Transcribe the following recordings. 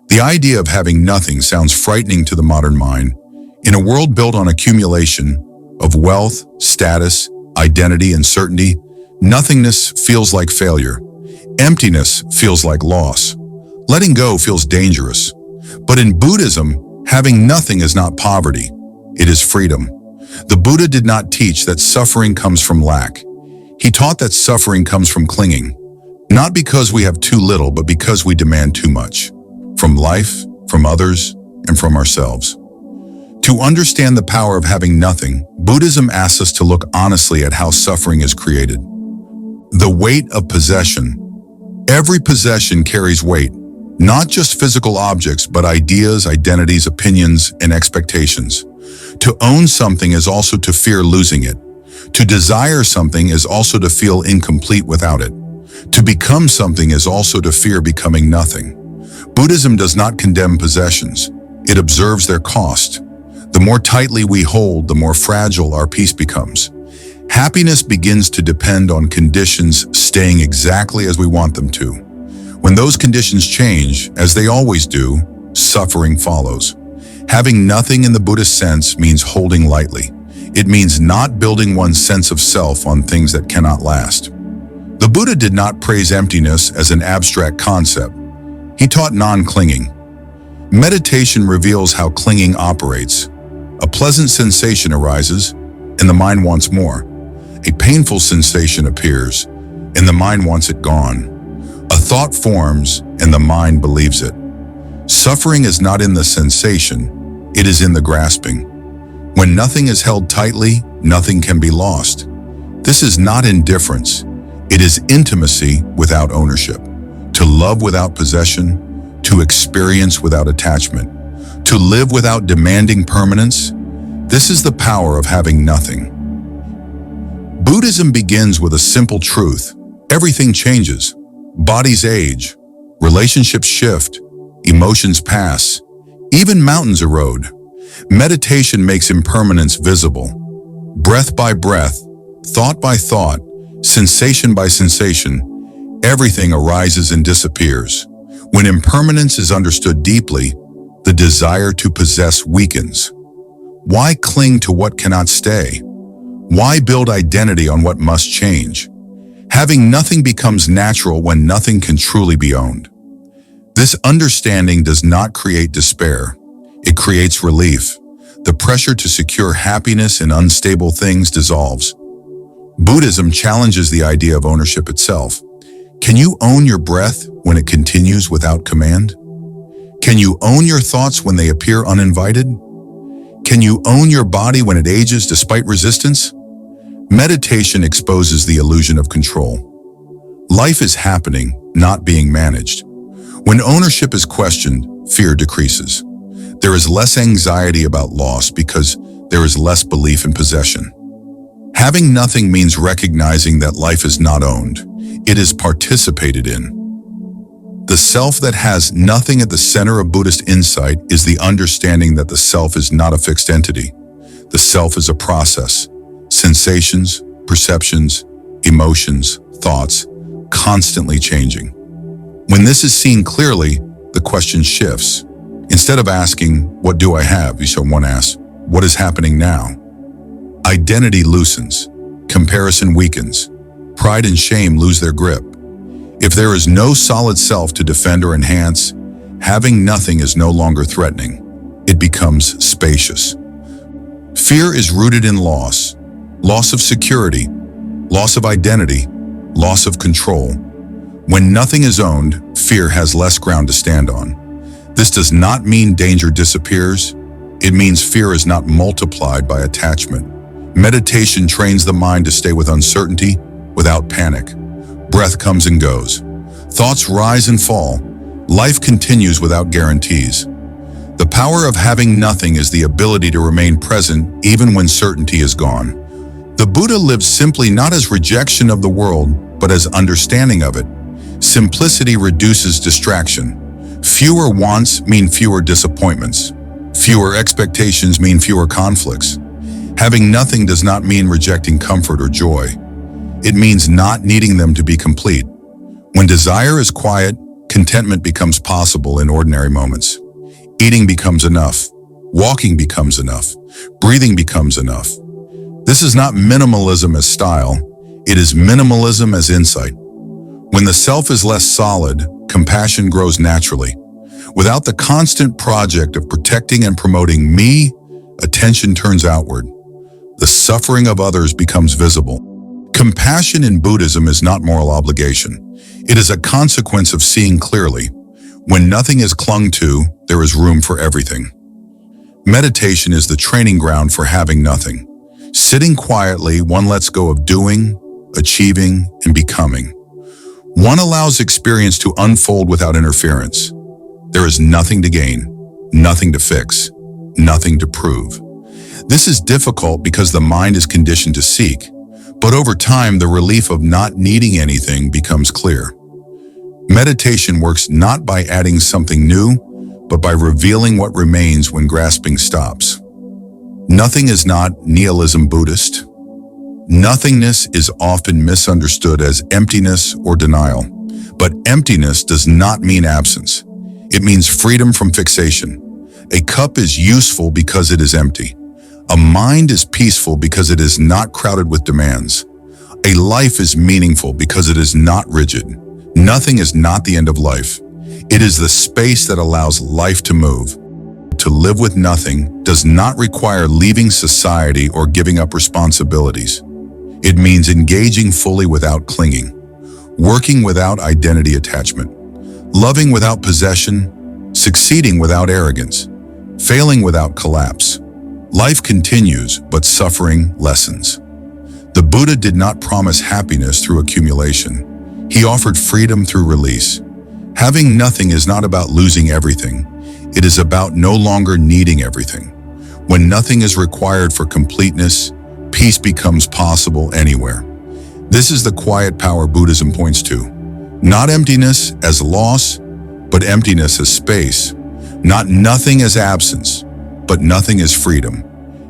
The idea of having nothing sounds frightening to the modern mind. In a world built on accumulation of wealth, status, identity, and certainty, nothingness feels like failure. Emptiness feels like loss. Letting go feels dangerous. But in Buddhism, having nothing is not poverty. It is freedom. The Buddha did not teach that suffering comes from lack. He taught that suffering comes from clinging. Not because we have too little, but because we demand too much. From life, from others, and from ourselves. To understand the power of having nothing, Buddhism asks us to look honestly at how suffering is created. The weight of possession. Every possession carries weight, not just physical objects, but ideas, identities, opinions, and expectations. To own something is also to fear losing it. To desire something is also to feel incomplete without it. To become something is also to fear becoming nothing. Buddhism does not condemn possessions. It observes their cost. The more tightly we hold, the more fragile our peace becomes. Happiness begins to depend on conditions staying exactly as we want them to. When those conditions change, as they always do, suffering follows. Having nothing in the Buddhist sense means holding lightly. It means not building one's sense of self on things that cannot last. The Buddha did not praise emptiness as an abstract concept. He taught non-clinging. Meditation reveals how clinging operates. A pleasant sensation arises, and the mind wants more. A painful sensation appears, and the mind wants it gone. A thought forms, and the mind believes it. Suffering is not in the sensation, it is in the grasping. When nothing is held tightly, nothing can be lost. This is not indifference. It is intimacy without ownership. To love without possession, to experience without attachment, to live without demanding permanence. This is the power of having nothing. Buddhism begins with a simple truth. Everything changes. Bodies age, relationships shift, emotions pass, even mountains erode. Meditation makes impermanence visible. Breath by breath, thought by thought, sensation by sensation, everything arises and disappears. When impermanence is understood deeply, the desire to possess weakens. Why cling to what cannot stay? Why build identity on what must change? Having nothing becomes natural when nothing can truly be owned. This understanding does not create despair. It creates relief. The pressure to secure happiness in unstable things dissolves. Buddhism challenges the idea of ownership itself. Can you own your breath when it continues without command? Can you own your thoughts when they appear uninvited? Can you own your body when it ages despite resistance? Meditation exposes the illusion of control. Life is happening, not being managed. When ownership is questioned, fear decreases. There is less anxiety about loss because there is less belief in possession. Having nothing means recognizing that life is not owned. It is participated in. The self that has nothing at the center of Buddhist insight is the understanding that the self is not a fixed entity. The self is a process. Sensations, perceptions, emotions, thoughts, constantly changing. When this is seen clearly, the question shifts. Instead of asking, "What do I have?" one asks, "What is happening now?" Identity loosens. Comparison weakens. Pride and shame lose their grip. If there is no solid self to defend or enhance, having nothing is no longer threatening. It becomes spacious. Fear is rooted in loss. Loss of security, loss of identity, loss of control. When nothing is owned, fear has less ground to stand on. This does not mean danger disappears. It means fear is not multiplied by attachment. Meditation trains the mind to stay with uncertainty without panic. Breath comes and goes. Thoughts rise and fall. Life continues without guarantees. The power of having nothing is the ability to remain present even when certainty is gone. The Buddha lived simply not as rejection of the world, but as understanding of it. Simplicity reduces distraction. Fewer wants mean fewer disappointments. Fewer expectations mean fewer conflicts. Having nothing does not mean rejecting comfort or joy. It means not needing them to be complete. When desire is quiet, Contentment becomes possible in ordinary moments. Eating becomes enough. Walking becomes enough. Breathing becomes enough. This is not minimalism as style. It is minimalism as insight. When the self is less solid, compassion grows naturally. Without the constant project of protecting and promoting me, attention turns outward. The suffering of others becomes visible. Compassion in Buddhism is not moral obligation. It is a consequence of seeing clearly. When nothing is clung to, there is room for everything. Meditation is the training ground for having nothing. Sitting quietly, one lets go of doing, achieving, and becoming. One allows experience to unfold without interference. There is nothing to gain, nothing to fix, nothing to prove. This is difficult because the mind is conditioned to seek, but over time the relief of not needing anything becomes clear. Meditation works not by adding something new, but by revealing what remains when grasping stops. Nothing is not nihilism Buddhist. Nothingness is often misunderstood as emptiness or denial, but emptiness does not mean absence. It means freedom from fixation. A cup is useful because it is empty. A mind is peaceful because it is not crowded with demands. A life is meaningful because it is not rigid. Nothing is not the end of life. It is the space that allows life to move. To live with nothing does not require leaving society or giving up responsibilities. It means engaging fully without clinging, working without identity attachment, loving without possession, succeeding without arrogance, failing without collapse. Life continues, but suffering lessens. The Buddha did not promise happiness through accumulation. He offered freedom through release. Having nothing is not about losing everything. It is about no longer needing everything. When nothing is required for completeness, peace becomes possible anywhere. This is the quiet power Buddhism points to. Not emptiness as loss, but emptiness as space. Not nothing as absence, but nothing as freedom.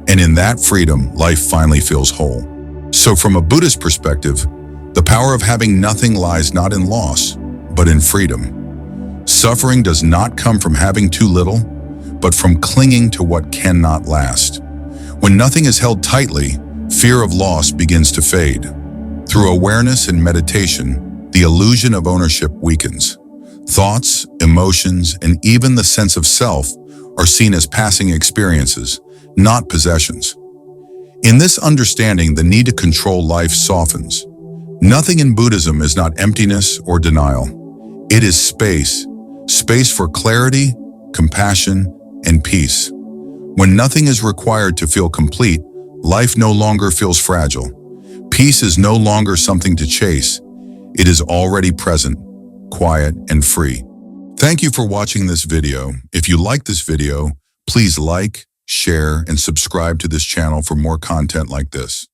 And in that freedom, life finally feels whole. So from a Buddhist perspective, the power of having nothing lies not in loss, but in freedom. Suffering does not come from having too little, but from clinging to what cannot last. When nothing is held tightly, fear of loss begins to fade. Through awareness and meditation, the illusion of ownership weakens. Thoughts, emotions, and even the sense of self are seen as passing experiences, not possessions. In this understanding, the need to control life softens. Nothing in Buddhism is not emptiness or denial. It is space for clarity, compassion, and peace. When nothing is required to feel complete, life no longer feels fragile. Peace is no longer something to chase. It is already present, quiet, and free. Thank you for watching this video. If you like this video, please like, share, and subscribe to this channel for more content like this.